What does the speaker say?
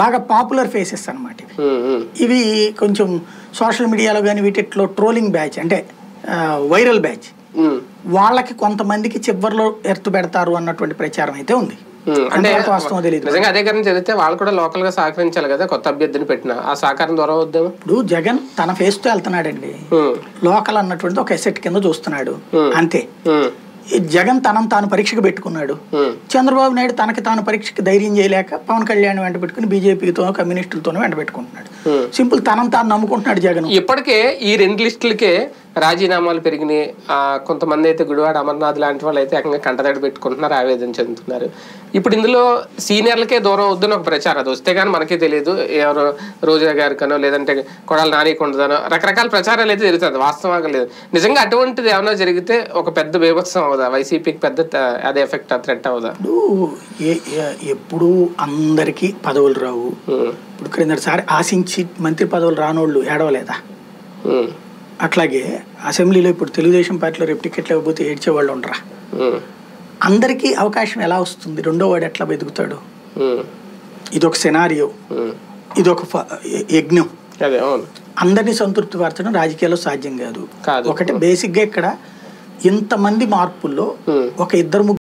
బాగా popular faces అనమాట ఇవి కొంచెం సోషల్ మీడియాలో కానీ వీటిలో ట్రోలింగ్ బ్యాచ్ అంటే వైరల్ బ్యాచ్ వాళ్ళకి కొంతమందికి చివరిలో ఎర్తు పెడతారు అన్నటువంటి ప్రచారం అయితే ఉంది. అంటే నిజంగా అదే కారణం చదివితే వాళ్ళు కూడా లోకల్ గా సహకరించాలి కదా, కొత్త అభ్యర్థిని పెట్టిన ఆ సహకారం ద్వారా వద్దాము. ఇప్పుడు జగన్ తన ఫేస్ తో వెళ్తున్నాడండి, లోకల్ అన్నటువంటి ఒక ఎసెట్ కింద చూస్తున్నాడు అంతే. జగన్ తాను పరీక్షకు పెట్టుకున్నాడు, చంద్రబాబు నాయుడు తనకి తాను పరీక్షకి ధైర్యం చేయలేక పవన్ కళ్యాణ్ వెంట పెట్టుకుని బీజేపీతో కమ్యూనిస్టులతోనూ వెంట పెట్టుకుంటున్నాడు. సింపుల్ తాను నమ్ముకుంటున్నాడు జగన్. ఇప్పటికే ఈ 2 లిస్టులకే రాజీనామాలు పెరిగినాయి. కొంతమంది అయితే గుడివాడ అమర్నాథ్ లాంటి వాళ్ళు అయితే ఏకంగా కంటతడి పెట్టుకుంటున్నారు, ఆవేదన చెందుతున్నారు. ఇప్పుడు ఇందులో సీనియర్లకే దూరం వద్దని ఒక ప్రచారం, అది వస్తే కానీ మనకే తెలియదు, ఎవరు రోజా గారికనో లేదంటే కొడాలి నానికొండదనో రకరకాల ప్రచారాలు అయితే జరుగుతుంది, వాస్తవంగా లేదు. నిజంగా అటువంటిది ఏమైనా జరిగితే ఒక పెద్ద బీభత్సం అవుదా వైసీపీకి, పెద్ద అదే ఎఫెక్ట్ థ్రెట్ అవుదా? ఎప్పుడు అందరికీ పదవులు రావు. ఇప్పుడు క్రిందటిసారి ఆశించి మంత్రి పదవులు రానోళ్ళు ఏడవలేదా? అట్లాగే అసెంబ్లీలో ఇప్పుడు తెలుగుదేశం పార్టీలో రేపు టికెట్ లేకపోతే ఏడ్చేవాళ్ళు ఉండరా? అందరికీ అవకాశం ఎలా వస్తుంది? రెండో వాడు ఎట్లా బతుకుతాడు? ఇదొక సెనారియో, ఇదొక యజ్ఞం. అందరినీ సంతృప్తి పరచడం రాజకీయాల్లో సాధ్యం కాదు. ఒకటి బేసిక్గా ఇక్కడ ఇంతమంది మార్పుల్లో ఒక 2